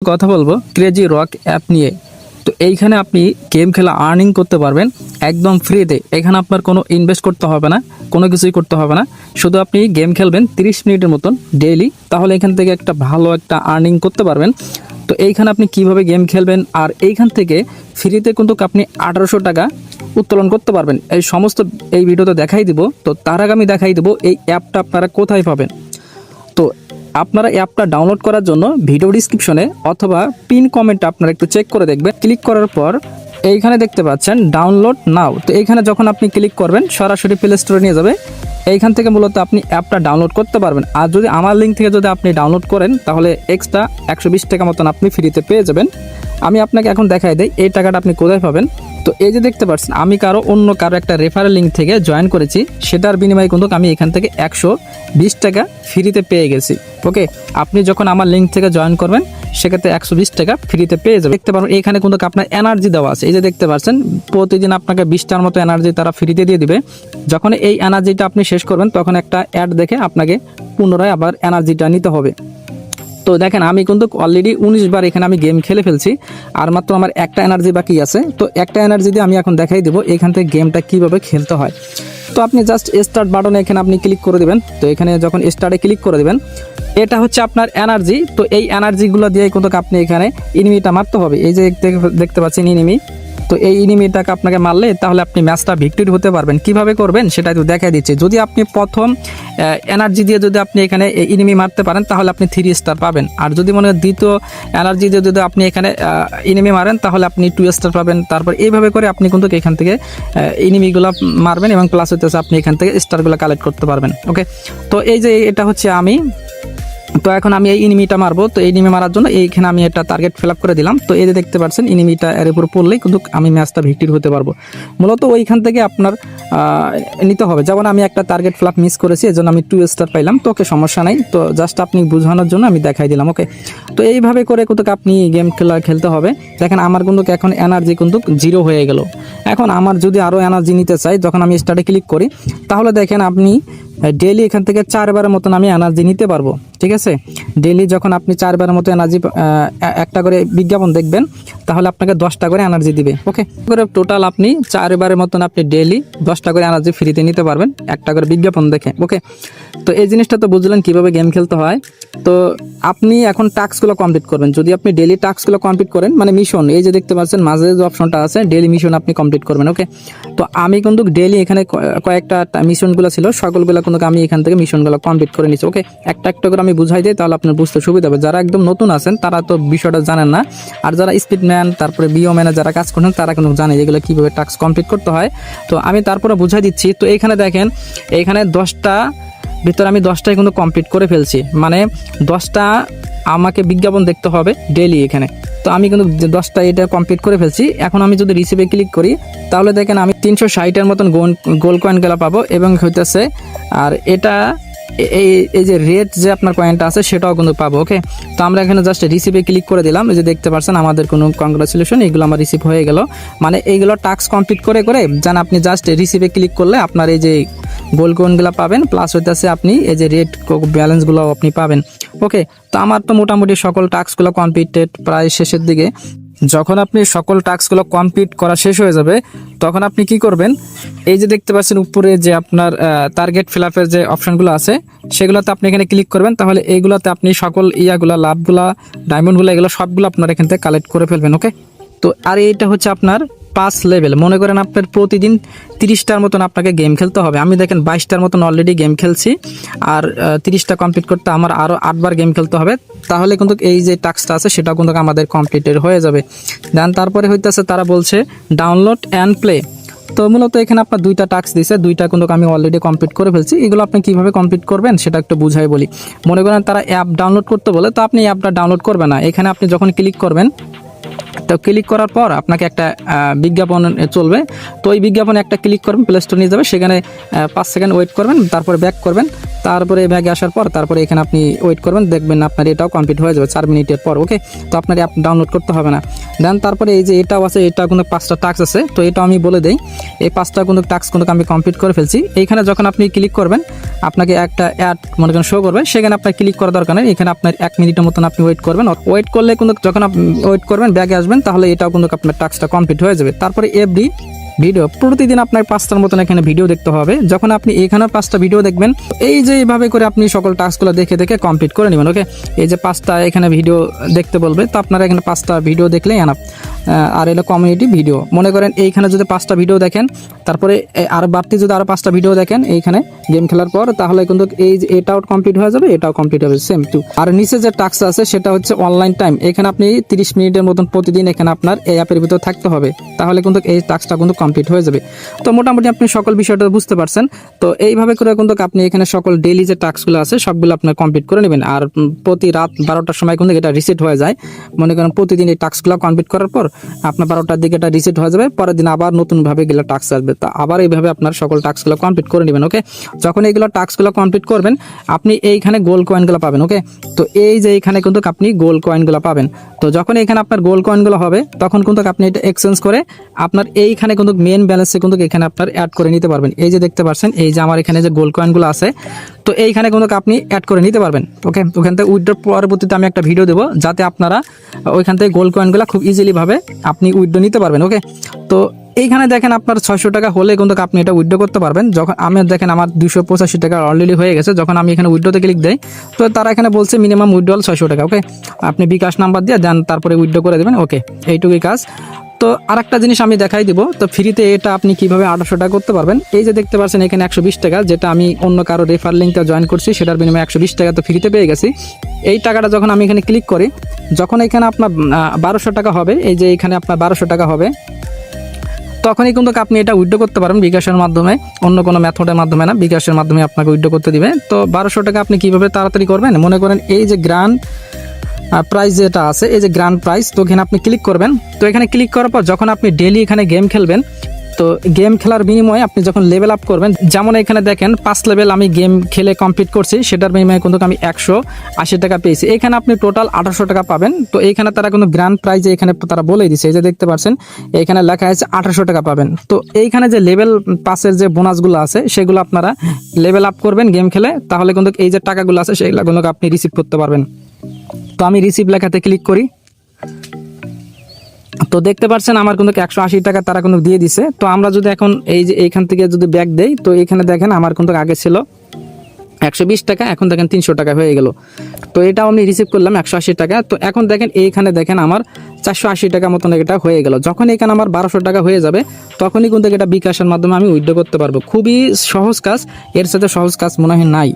কথা বলবো crazy rock app নিয়ে। তো এইখানে আপনি গেম খেলা আর্নিং করতে পারবেন একদম ফ্রিতে। এখানে আপনার কোনো ইনভেস্ট করতে হবে না, কোনো কিছুই করতে হবে না, শুধু আপনি গেম খেলবেন 30 মিনিটের মতন ডেইলি, তাহলে এখান থেকে একটা ভালো একটা আর্নিং করতে পারবেন। তো এইখানে আপনি কিভাবে গেম খেলবেন আর এইখান থেকে ফ্রিতে কিন্তু আপনি 1800 টাকা উত্তোলন করতে পারবেন। এই সমস্ত এই ভিডিওতে দেখাই দিব। তো তার আগে আমি দেখাই দেবো এই অ্যাপটা আপনারা কোথায় পাবেন। তো আপনারা অ্যাপটা ডাউনলোড করার জন্য ভিডিও ডিসক্রিপশনে অথবা পিন কমেন্টে আপনারা একটু চেক করে দেখবেন। ক্লিক করার পর এইখানে দেখতে পাচ্ছেন ডাউনলোড নাও। তো এইখানে যখন আপনি ক্লিক করবেন সরাসরি প্লে স্টোরে নিয়ে যাবে। এইখান থেকে মূলত আপনি অ্যাপটা ডাউনলোড করতে পারবেন। আর যদি আমার লিঙ্ক থেকে যদি আপনি ডাউনলোড করেন তাহলে এক্সট্রা 120 টাকা মতন আপনি ফ্রিতে পেয়ে যাবেন। আমি আপনাকে এখন দেখাই দিই এই টাকাটা আপনি কোথায় পাবেন। তো এই যে দেখতে পাচ্ছেন আমি অন্য কারো একটা রেফারেল লিঙ্ক থেকে জয়েন করেছি, সেটার বিনিময়ে কিন্তু আমি এখান থেকে 120 টাকা ফ্রিতে পেয়ে গেছি। ওকে, আপনি যখন আমার লিঙ্ক থেকে জয়েন করবেন সেক্ষেত্রে 120 টাকা ফ্রিতে পেয়ে যাবেন। দেখতে পারবেন এখানে কিন্তু আপনার এনার্জি দেওয়া আছে। এই যে দেখতে পাচ্ছেন প্রতিদিন আপনাকে 20টার মতো এনার্জি তারা ফ্রিতে দিয়ে দিবে। যখন এই এনার্জিটা আপনি শেষ করবেন তখন একটা অ্যাড দেখে আপনাকে পুনরায় আবার এনার্জিটা নিতে হবে। তো দেখেন আমি কিন্তু অলরেডি 19 বার এখানে আমি গেম খেলে ফেলছি, আর মাত্র আমার একটা এনার্জি বাকি আছে। তো একটা এনার্জি দিয়ে আমি এখন দেখাই দেবো এখান থেকে গেমটা কিভাবে খেলতে হয়। তো আপনি জাস্ট স্টার্ট বাটনে এখানে আপনি ক্লিক করে দেবেন। তো এখানে যখন স্টার্টে ক্লিক করে দেবেন এটা হচ্ছে আপনার এনার্জি। তো এই এনার্জিগুলো দিয়ে কিন্তু আপনি এখানে এনিমিটা মারতে হবে। এই যে দেখতে পাচ্ছেন এনিমি, তো এই এনিমিটাকে আপনাকে মারলে তাহলে আপনি ম্যাচটা ভিক্টরি হতে পারবেন। কিভাবে করবেন সেটা একটু দেখাই দিচ্ছি। যদি আপনি প্রথম এনার্জি দিয়ে যদি আপনি এখানে এনিমি মারতে পারেন তাহলে আপনি 3 স্টার পাবেন। আর যদি মনে হয় দ্বিতীয় এনার্জি দিয়ে যদি আপনি এখানে এনিমি মারেন তাহলে আপনি 2 স্টার পাবেন। তারপর এইভাবে করে আপনি কিন্তু এখান থেকে এনিমিগুলো মারবেন এবং প্লাস হইতেছে আপনি এখান থেকে স্টারগুলো কালেক্ট করতে পারবেন। ওকে, তো এই যে এটা হচ্ছে আমি, তো এখন আমি এই এনিমিটা মারবো। তো এই এনিমি মারার জন্য এইখানে আমি একটা টার্গেট ফিল আপ করে দিলাম। তো এই যে দেখতে পাচ্ছেন এনিমিটা এর উপর পড়লেই কিন্তু আমি ম্যাচটা ভিক্টরি হতে পারবো। মূলত ওইখান থেকে আপনার নিতে হবে। যেমন আমি একটা টার্গেট ফিল আপ মিস করেছি, এজন্য আমি 2 স্টার পাইলাম। তো ওকে, সমস্যা নাই। তো জাস্ট আপনি বোঝানোর জন্য আমি দেখাই দিলাম। ওকে, তো এইভাবে করে কিন্তু আপনি গেম খেলতে হবে। দেখেন আমার কিন্তু এখন এনার্জি কিন্তু 0 হয়ে গেল। এখন আমার যদি আরও এনার্জি নিতে চাই, যখন আমি স্টার্টে ক্লিক করি তাহলে দেখেন আপনি ডেইলি এখান থেকে 4 বারের মতন আমি এনার্জি নিতে পারবো। ঠিক আছে, ডেইলি যখন আপনি 4 বারের মতো এনার্জি একটা করে বিজ্ঞাপন দেখবেন তাহলে আপনাকে 10টা করে এনার্জি দিবে। ওকে, করে টোটাল আপনি 4 বারের মতন আপনি ডেইলি 10টা করে এনার্জি ফ্রিতে নিতে পারবেন একটা করে বিজ্ঞাপন দেখে। ওকে, তো এই জিনিসটা তো বুঝলেন কিভাবে গেম খেলতে হয়। তো আপনি এখন টাস্কগুলো কমপ্লিট করবেন। যদি আপনি ডেইলি টাস্কগুলো কমপ্লিট করেন, মানে মিশন, এই যে দেখতে পাচ্ছেন মাঝে যে অপশনটা আছে ডেইলি মিশন আপনি কমপ্লিট করবেন। ওকে, তো আমি কিন্তু ডেইলি এখানে কয়েকটা মিশনগুলো ছিল, সকলগুলো কিন্তু আমি এখান থেকে মিশনগুলো কমপ্লিট করে নিচ্ছি। ওকে, একটা একটা করে আমি বুঝাই দিই তাহলে আপনার বুঝতে সুবিধা হবে। যারা একদম নতুন আছেন তারা তো বিষয়টা জানেন না, আর যারা স্পিডম্যান তারপরে বিওম্যানে যারা কাজ করছেন তারা কিন্তু জানে এগুলো কীভাবে টাস্ক কমপ্লিট করতে হয়। তো আমি তারপরে বুঝাই দিচ্ছি। তো এইখানে দেখেন এইখানে 10টা ভিতরে আমি 10টাই কিন্তু কমপ্লিট করে ফেলছি, মানে 10টা আমাকে বিজ্ঞাপন দেখতে হবে ডেইলি এখানে। তো আমি কিন্তু 10টা এটা কমপ্লিট করে ফেলছি। এখন আমি যদি রিসিভে ক্লিক করি তাহলে দেখেন আমি 360-এর মতন গোল্ড কয়েনগুলো পাবো এবং হইতেছে আর এটা এই যে রেড যে আপনার কয়েনটা আছে সেটাও কিন্তু পাবো। ওকে, তো আমরা এখানে জাস্ট রিসিভে ক্লিক করে দিলাম। এই যে দেখতে পাচ্ছেন আমাদের কোনো কংগ্রাচুলেশন, এগুলো আমার রিসিভ হয়ে গেল। মানে এইগুলো টাস্ক কমপ্লিট করে জান আপনি জাস্ট রিসিভে ক্লিক করলে আপনার এই যে গোল্ড কয়েনগুলো পাবেন, প্লাস হইতেছে আপনি এই যে রেড ব্যালেন্সগুলো আপনি পাবেন। ওকে, তো আমার তো মোটামুটি সকল টাস্কগুলো কমপ্লিটেড প্রায় শেষের দিকে। যখন আপনি সকল টাস্কগুলো কমপ্লিট করা শেষ হয়ে যাবে তখন আপনি কি করবেন, এই যে দেখতে পাচ্ছেন উপরে যে আপনার টার্গেট ফিল আপের যে অপশনগুলো আছে সেগুলোতে আপনি এখানে ক্লিক করবেন। তাহলে এইগুলোতে আপনি সকল লাভগুলা ডায়মন্ডগুলো এগুলো সবগুলো আপনার এখান থেকে কালেক্ট করে ফেলবেন। ওকে, তো আর এইটা হচ্ছে আপনার 5 লেভেল। মনে করেন আপনার প্রতিদিন 30টার মতন আপনাকে গেম খেলতে হবে। আমি দেখেন 22টার মতন অলরেডি গেম খেলছি, আর 30টা কমপ্লিট করতে আমার আরও 8 বার গেম খেলতে হবে। তাহলে কিন্তু এই যে টাস্কটা আছে সেটাও কিন্তু আমাদের কমপ্লিটেড হয়ে যাবে। দেন তারপরে হইতেছে তারা বলছে ডাউনলোড অ্যান্ড প্লে। তো মূলত এখানে আপনার 2টা টাস্ক দিয়েছে, 2টা কিন্তু আমি অলরেডি কমপ্লিট করে ফেলছি। এগুলো আপনি কীভাবে কমপ্লিট করবেন সেটা একটু বুঝাই বলি। মনে করেন তারা অ্যাপ ডাউনলোড করতে বলে, তো আপনি অ্যাপটা ডাউনলোড করবেন না। এখানে আপনি যখন ক্লিক করবেন তো ক্লিক করার পর আপনাকে একটা বিজ্ঞাপন চলবে, তো ওই বিজ্ঞাপনে একটা ক্লিক করবেন, প্লে স্টোর নিয়ে যাবে, সেখানে 5 সেকেন্ড ওয়েট করবেন, তারপরে ব্যাক করবেন, তারপরে ব্যাগে আসার পর তারপরে এখানে আপনি ওয়েট করবেন, দেখবেন আপনার এটাও কমপ্লিট হয়ে যাবে 4 মিনিটের পর। ওকে, তো আপনার অ্যাপ ডাউনলোড করতে হবে না। দেন তারপরে এই যে এটাও আছে, এটা কিন্তু 5টা টাস্ক আছে, তো এটা আমি বলে দেই। এই 5টা কিন্তু টাস্ক কিন্তু আমি কমপ্লিট করে ফেলছি। এইখানে যখন আপনি ক্লিক করবেন আপনাকে একটা অ্যাড মনে করেন শো করবে, সেখানে আপনার ক্লিক করা দরকার নেই। এখানে আপনার 1 মিনিটের মতন আপনি ওয়েট করবেন। ওয়েট করলে কিন্তু যখন আপনি ওয়েট করবেন ব্যাগে আসবেন, তাহলে এটাও কিন্তু আপনার টাস্কটা কমপ্লিট হয়ে যাবে। তারপরে এভরি ভিডিও, প্রতিদিন আপনার 5টার মতন এখানে ভিডিও দেখতে হবে। যখন আপনি এখানে 5টা ভিডিও দেখবেন, এই যে এইভাবে করে আপনি সকল টাস্কগুলো দেখে দেখে কমপ্লিট করে নেবেন। ওকে, এই যে 5টা এখানে ভিডিও দেখতে বলবে, তো আপনারা এখানে 5টা ভিডিও দেখলেই এনাফ। আর এলো কমিউনিটি ভিডিও, মনে করেন এইখানে যদি 5টা ভিডিও দেখেন, তারপরে আর বাড়তি যদি আরও 5টা ভিডিও দেখেন এইখানে গেম খেলার পর, তাহলে কিন্তু এই যে এটাও কমপ্লিট হয়ে যাবে, এটাও কমপ্লিট হবে সেম টু। আর নিচে যে টাস্ক আছে সেটা হচ্ছে অনলাইন টাইম, এখানে আপনি 30 মিনিটের মতন প্রতিদিন এখানে আপনার এই অ্যাপের ভিতর থাকতে হবে, তাহলে কিন্তু এই টাস্কটা কিন্তু কমপ্লিট হয়ে যাবে। তো মোটামুটি আপনি সকল বিষয়টা বুঝতে পারছেন। তো এইভাবে করে কিন্তু আপনি এখানে সকল ডেইলি যে টাস্কগুলো আছে সবগুলো আপনার কমপ্লিট করে নেবেন। আর প্রতি রাত 12টার সময় কিন্তু এটা রিসেট হয়ে যায়। মনে করেন প্রতিদিন এই টাস্কগুলো কমপ্লিট করার পর আপনার 12টার দিকে এটা রিসেট হয়ে যাবে, পরের দিন আবার নতুনভাবে এগুলো টাস্ক আসবে, তা আবার এইভাবে আপনার সকল টাস্কগুলো কমপ্লিট করে নেবেন। ওকে, যখন এইগুলো টাস্কগুলো কমপ্লিট করবেন আপনি এইখানে গোল্ড কয়েনগুলো পাবেন। ওকে, তো এই যে এইখানে কিন্তু আপনি গোল্ড কয়েনগুলো পাবেন। তো যখন এখানে আপনার গোল্ড কয়েনগুলো হবে তখন কিন্তু আপনি এটা এক্সচেঞ্জ করে আপনার এইখানে কিন্তু মেন ব্যালেন্সে কিন্তু এখানে আপনার অ্যাড করে নিতে পারবেন। এই যে দেখতে পাচ্ছেন, এই যে আমার এখানে যে গোল্ড কয়েনগুলো আছে, তো এইখানে কিন্তু আপনি অ্যাড করে নিতে পারবেন। ওকে, ওখান থেকে উইথড্র পরবর্তীতে আমি একটা ভিডিও দেবো, যাতে আপনারা ওইখান থেকে গোল্ড কয়েনগুলো খুব ইজিলি ভাবে আপনি উইথড্র নিতে পারবেন। ওকে, তো এইখানে দেখেন আপনার 600 টাকা হলে কিন্তু আপনি এটা উইথড্র করতে পারবেন। যখন আমি দেখেন আমার 285 টাকা অলরেডি হয়ে গেছে, যখন আমি এখানে উইথড্রতে ক্লিক দেই, তো তারা এখানে বলছে মিনিমাম উইথড্রল 600 টাকা। ওকে, আপনি বিকাশ নাম্বার দিয়ে দেন, তারপরে উইথড্র করে দেবেন। ওকে, এইটুকুই কাজ। তো আরেকটা জিনিস আমি দেখাই দিব, তো ফ্রিতে এটা আপনি কিভাবে 800 টাকা করতে পারবেন। এই যে দেখতে পাচ্ছেন এখানে 120 টাকা, যেটা আমি অন্য কারো রেফার লিঙ্কটা জয়েন করছি, সেটার বিনিময়ে 120 টাকা তো ফ্রিতে পেয়ে গেছি। এই টাকাটা যখন আমি এখানে ক্লিক করি, যখন এখানে আপনার 1200 টাকা হবে, এই যে এখানে আপনার 1200 টাকা হবে, তখনই কিন্তু আপনি এটা উইথড্র করতে পারেন বিকাশের মাধ্যমে, অন্য কোনো মেথডের মাধ্যমে না, বিকাশের মাধ্যমে আপনাকে উইথড্র করতে দিবে। তো 1200 টাকা আপনি কিভাবে তাড়াতাড়ি করবেন, মনে করেন এই যে গ্র্যান্ড প্রাইস যেটা আছে, এই যে গ্র্যান্ড প্রাইস, তো এখানে আপনি ক্লিক করবেন। তো এখানে ক্লিক করার পর যখন আপনি ডেইলি এখানে গেম খেলবেন, তো গেম খেলার বিনিময়ে আপনি যখন লেভেল আপ করবেন, যেমন এখানে দেখেন 5 লেভেল আমি গেম খেলে কমপ্লিট করছি, সেটার বিনিময়ে কিন্তু আমি 180 টাকা পেয়েছি। এখানে আপনি টোটাল 800 টাকা পাবেন। তো এইখানে তারা কিন্তু গ্র্যান্ড প্রাইজে এখানে তারা বলেই দিচ্ছে, এই যে দেখতে পাচ্ছেন এখানে লেখা আছে 800 টাকা পাবেন। তো এইখানে যে লেভেল পাসের যে বোনাসগুলো আছে সেগুলো আপনারা লেভেল আপ করবেন গেম খেলে, তাহলে কিন্তু এই যে টাকাগুলো আছে সেগুলো কিন্তু আপনি রিসিভ করতে পারবেন। তো আমি রিসিভ লেখাতে ক্লিক করি, তো দেখতে পাচ্ছেন আমার কিন্তু 180 টাকা তারা কিন্তু দিয়ে দিছে। তো আমরা যদি এখন এই যে এইখান থেকে যদি ব্যাক দেই, তো এখানে দেখেন আমার কিন্তু আগে ছিল 120 টাকা, এখন দেখেন 300 টাকা হয়ে গেল। তো এটাও আমি রিসিভ করলাম 180 টাকা। তো এখন দেখেন এইখানে দেখেন আমার 480 টাকা মতন এটা হয়ে গেল। যখন এখানে আমার 1200 টাকা হয়ে যাবে, তখনই কিন্তু এটা বিকাশের মাধ্যমে আমি উইথড্র করতে পারবো। খুবই সহজ কাজ, এর সাথে সহজ কাজ মনে হয় নাই।